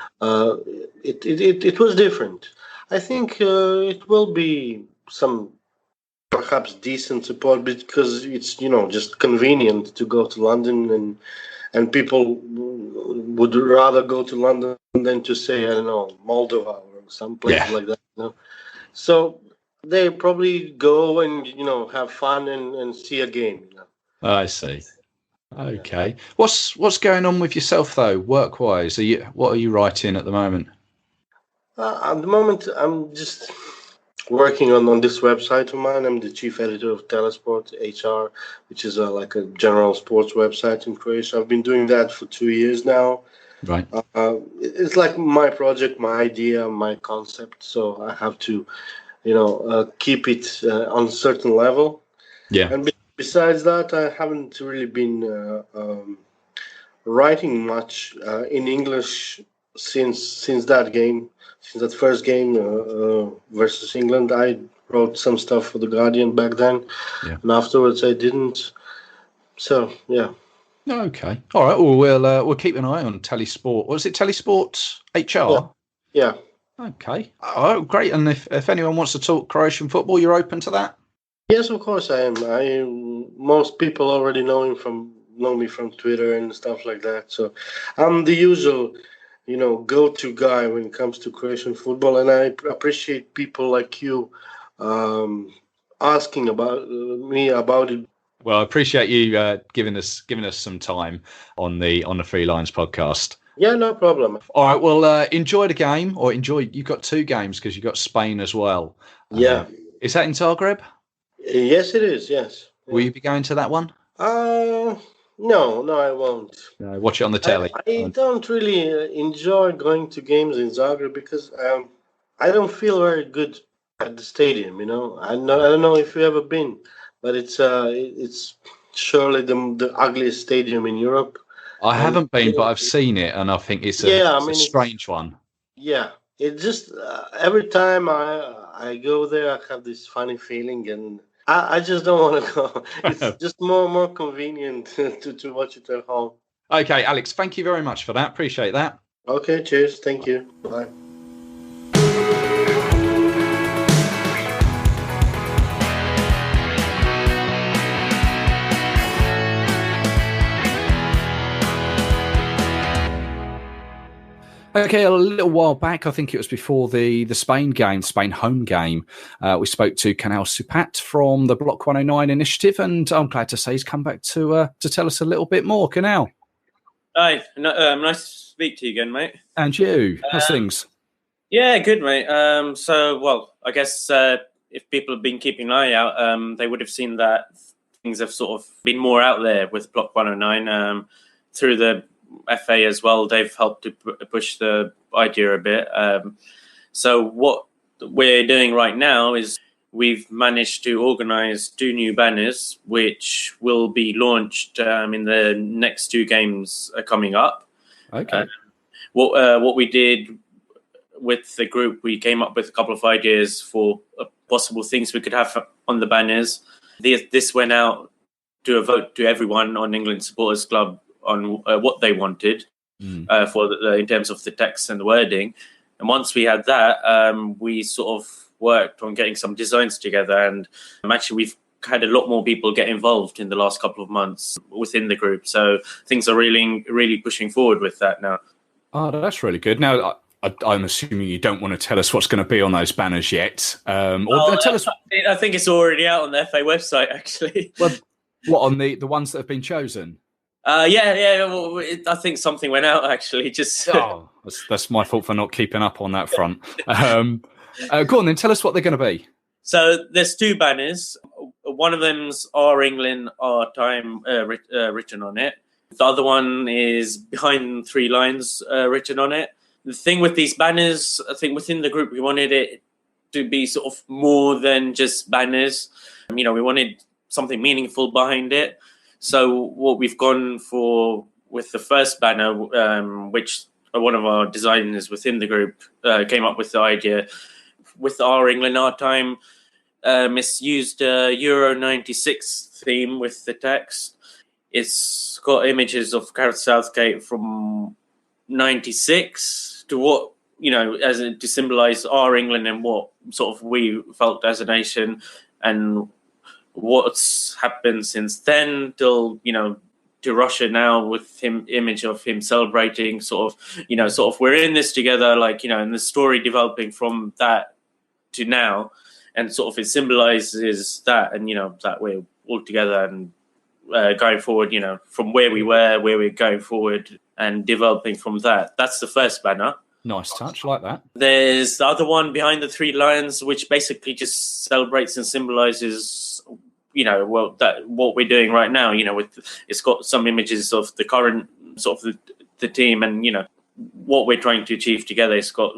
Speaker 12: It was different. I think it will be some perhaps decent support because it's just convenient to go to London and people would rather go to London than to say Moldova or some place like that. So they probably go and have fun and see a game.
Speaker 2: I see. Okay. What's going on with yourself though, work-wise? What are you writing at the moment?
Speaker 12: At the moment, I'm just working on this website of mine. I'm the chief editor of Telesport HR, which is like a general sports website in Croatia. I've been doing that for 2 years now.
Speaker 2: Right.
Speaker 12: It's like my project, my idea, my concept. So I have to keep it on a certain level.
Speaker 2: Yeah. And
Speaker 12: besides that, I haven't really been writing much in English since that first game versus England. I wrote some stuff for The Guardian back then, and afterwards I didn't. So, yeah.
Speaker 2: Okay. All right. Well, we'll keep an eye on Telesport. Was it Telesport HR?
Speaker 12: Yeah.
Speaker 2: Okay. Oh, great. And if anyone wants to talk Croatian football, you're open to that?
Speaker 12: Yes, of course I am. Most people already know me from Twitter and stuff like that. So I'm the usual, go-to guy when it comes to Croatian football, and I appreciate people like you asking me about it.
Speaker 2: Well, I appreciate you giving us some time on the Free Lines podcast.
Speaker 12: Yeah, no problem.
Speaker 2: All right. Well, enjoy the game, or you've got 2 games because you've got Spain as well.
Speaker 12: Yeah.
Speaker 2: Is that in Zagreb?
Speaker 12: Yes, it is. Yes.
Speaker 2: Will you be going to that one?
Speaker 12: No, I won't.
Speaker 2: Watch it on the telly.
Speaker 12: I don't really enjoy going to games in Zagreb because I don't feel very good at the stadium. I don't know if you've ever been, but it's surely the ugliest stadium in Europe.
Speaker 2: I haven't been, but I've seen it, and I think it's a strange one.
Speaker 12: Yeah, it just every time I go there, I have this funny feeling, and I just don't want to go. It's just more convenient to watch it at home.
Speaker 2: Okay, Alex, thank you very much for that. Appreciate that.
Speaker 12: Okay, cheers. Thank you. Bye.
Speaker 2: Okay, a little while back, I think it was before the Spain home game, we spoke to Kunal Sapat from the Block 109 initiative, and I'm glad to say he's come back to tell us a little bit more. Kunal.
Speaker 13: Hi, nice to speak to you again, mate.
Speaker 2: And you, how's things?
Speaker 13: Yeah, good, mate. I guess if people have been keeping an eye out, they would have seen that things have sort of been more out there with Block 109 through the FA as well. They've helped to push the idea a bit. So what we're doing right now is we've managed to organise 2 new banners, which will be launched in the next 2 games coming up.
Speaker 2: Okay.
Speaker 13: What we did with the group, we came up with a couple of ideas for possible things we could have on the banners. This went out to a vote to everyone on England Supporters Club on what they wanted in terms of the text and the wording. And once we had that, we sort of worked on getting some designs together. And actually, we've had a lot more people get involved in the last couple of months within the group. So things are really pushing forward with that now.
Speaker 2: Oh, that's really good. Now, I'm assuming you don't want to tell us what's going to be on those banners yet. Tell us.
Speaker 13: I think it's already out on the FA website, actually.
Speaker 2: Well, what, on the ones that have been chosen?
Speaker 13: Yeah. Well, I think something went out, actually.
Speaker 2: That's my fault for not keeping up on that front. Go on then, tell us what they're going to be.
Speaker 13: So there's 2 banners. One of them's Our England, Our Time written on it. The other one is Behind 3 Lines written on it. The thing with these banners, I think within the group, we wanted it to be sort of more than just banners. We wanted something meaningful behind it. So what we've gone for with the first banner, which one of our designers within the group came up with the idea, with Our England, Our Time, it's used a Euro 96 theme with the text. It's got images of Gareth Southgate from 96 to what, to symbolise our England and what sort of we felt as a nation, and what's happened since then till, to Russia now, with image of him celebrating sort of we're in this together, and the story developing from that to now, and sort of it symbolises that, and, that we're all together and going forward, from where we were, where we're going forward and developing from that. That's the first banner.
Speaker 2: Nice touch, like that.
Speaker 13: There's the other one, Behind the 3 Lions, which basically just celebrates and symbolises, what we're doing right now. It's got some images of the current sort of the team, and what we're trying to achieve together. It's got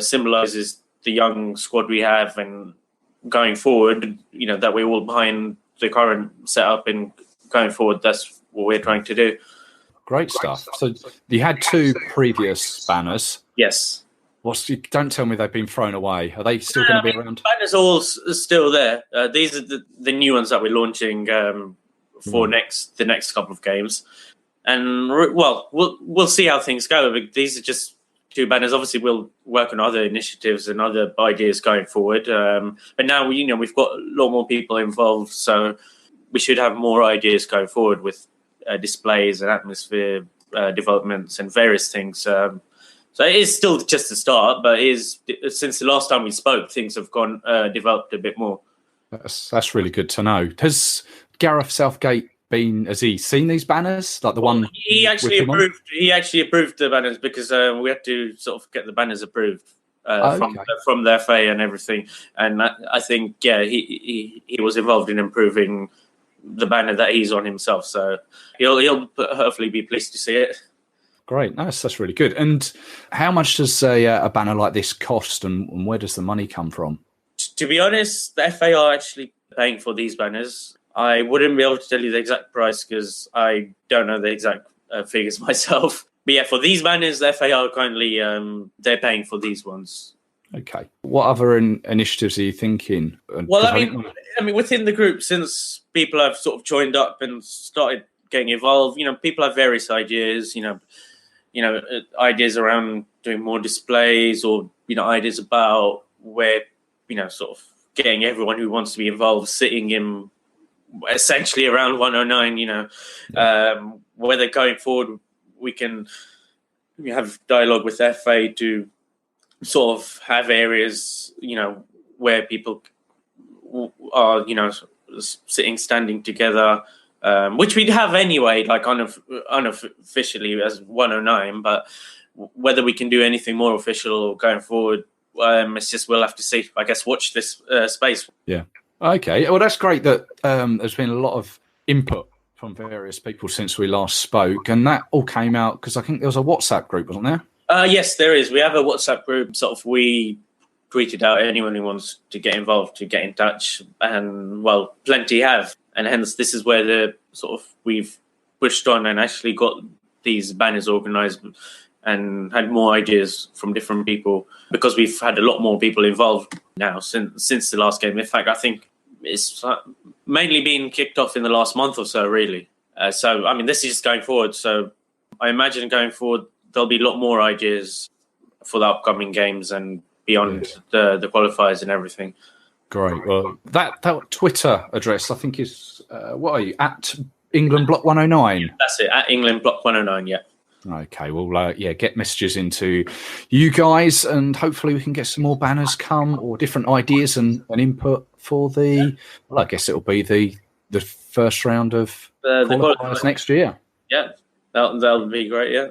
Speaker 13: symbolises the young squad we have, and going forward, that we're all behind the current setup, and going forward, that's what we're trying to do.
Speaker 2: Great stuff. So you had 2 previous banners.
Speaker 13: Yes.
Speaker 2: Don't tell me they've been thrown away. Are they still going to be around?
Speaker 13: Banners all still there. These are the new ones that we're launching for the next couple of games. And we'll see how things go. But these are just 2 banners. Obviously, we'll work on other initiatives and other ideas going forward. But now we've got a lot more people involved, so we should have more ideas going forward with displays and atmosphere developments and various things. So it is still just a start, but since the last time we spoke, things have developed a bit more.
Speaker 2: That's really good to know. Has Gareth Southgate has he seen these banners? Like the one
Speaker 13: he actually approved. He actually approved the banners, because we had to sort of get the banners approved from the FA and everything. And I think he was involved in improving the banner that he's on himself. So he'll hopefully be pleased to see it.
Speaker 2: Great, that's really good. And how much does a banner like this cost, and where does the money come from?
Speaker 13: To be honest, the FA are actually paying for these banners. I wouldn't be able to tell you the exact price because I don't know the exact figures myself. But yeah, for these banners, the FA are currently they're paying for these ones.
Speaker 2: Okay. What other initiatives are you thinking?
Speaker 13: Well, I mean, within the group, since people have sort of joined up and started getting involved, people have various ideas. Ideas around doing more displays, or ideas about where sort of getting everyone who wants to be involved sitting in essentially around 109. Whether going forward we can have dialogue with FA to sort of have areas where people are standing together, which we'd have anyway, like unofficially as 109. But whether we can do anything more official going forward, it's just we'll have to see. I guess watch this space.
Speaker 2: Yeah. Okay. Well, that's great that there's been a lot of input from various people since we last spoke, and that all came out because I think there was a WhatsApp group, wasn't there?
Speaker 13: Yes, there is. We have a WhatsApp group. Sort of, we tweeted out anyone who wants to get involved to get in touch, and well, plenty have. And hence, this is where we've pushed on and actually got these banners organised and had more ideas from different people, because we've had a lot more people involved now since the last game. In fact, I think it's mainly been kicked off in the last month or so, really. So, I mean, this is just going forward. So I imagine going forward, there'll be a lot more ideas for the upcoming games and beyond the qualifiers and everything.
Speaker 2: Great. Well, that Twitter address, I think, is, what are you, at England Block 109?
Speaker 13: That's it, at England Block 109, yeah.
Speaker 2: Okay, well, get messages into you guys, and hopefully we can get some more banners come, or different ideas and input for the, well, I guess it'll be the first round of qualifiers next year.
Speaker 13: Yeah, that'll be great, yeah.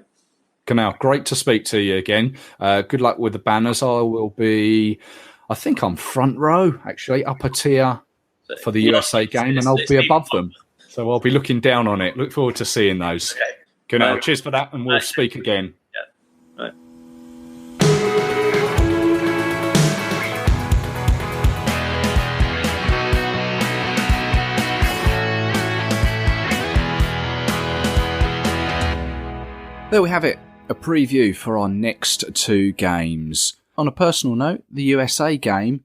Speaker 2: Kunal, great to speak to you again. Good luck with the banners. I will be, I think I'm front row, actually, upper tier for the USA game, and I'll be above them. So I'll be looking down on it. Look forward to seeing those. Okay. Kunal, cheers for that, and we'll speak again.
Speaker 13: Yeah. Right.
Speaker 2: There we have it, a preview for our next two games. On a personal note, the USA game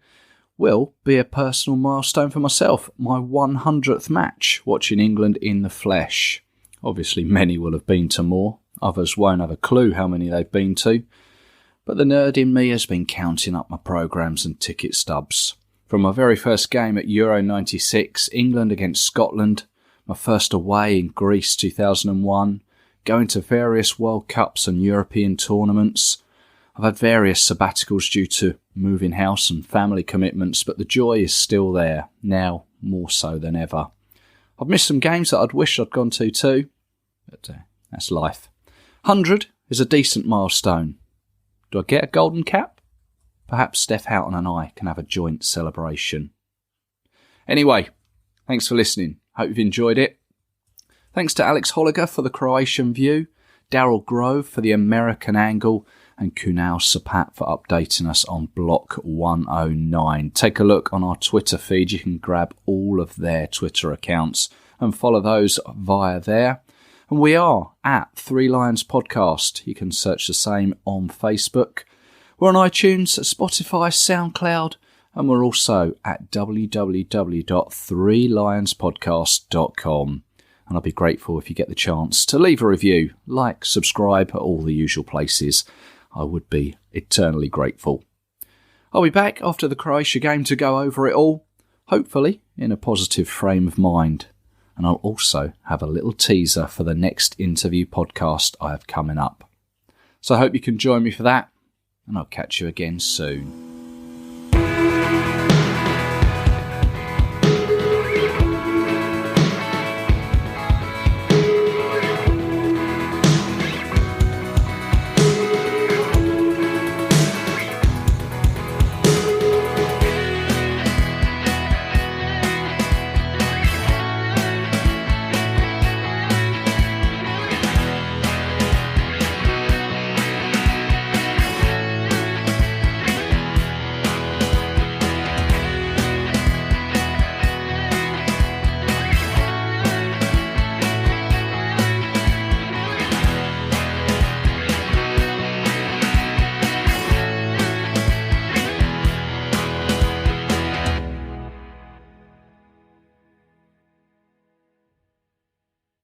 Speaker 2: will be a personal milestone for myself, my 100th match watching England in the flesh. Obviously, many will have been to more. Others won't have a clue how many they've been to. But the nerd in me has been counting up my programmes and ticket stubs. From my very first game at Euro 96, England against Scotland, my first away in Greece 2001, going to various World Cups and European tournaments. I've had various sabbaticals due to moving house and family commitments, but the joy is still there, now more so than ever. I've missed some games that I'd wish I'd gone to too, but that's life. 100 is a decent milestone. Do I get a golden cap? Perhaps Steph Houghton and I can have a joint celebration. Anyway, thanks for listening. Hope you've enjoyed it. Thanks to Alex Holiga for the Croatian view, Daryl Grove for the American angle, and Kunal Sapat for updating us on Block 109. Take a look on our Twitter feed. You can grab all of their Twitter accounts and follow those via there. And we are at Three Lions Podcast. You can search the same on Facebook. We're on iTunes, Spotify, SoundCloud, and we're also at www.threelionspodcast.com. And I'll be grateful if you get the chance to leave a review, like, subscribe at all the usual places. I would be eternally grateful. I'll be back after the Croatia game to go over it all, hopefully in a positive frame of mind. And I'll also have a little teaser for the next interview podcast I have coming up. So I hope you can join me for that, and I'll catch you again soon.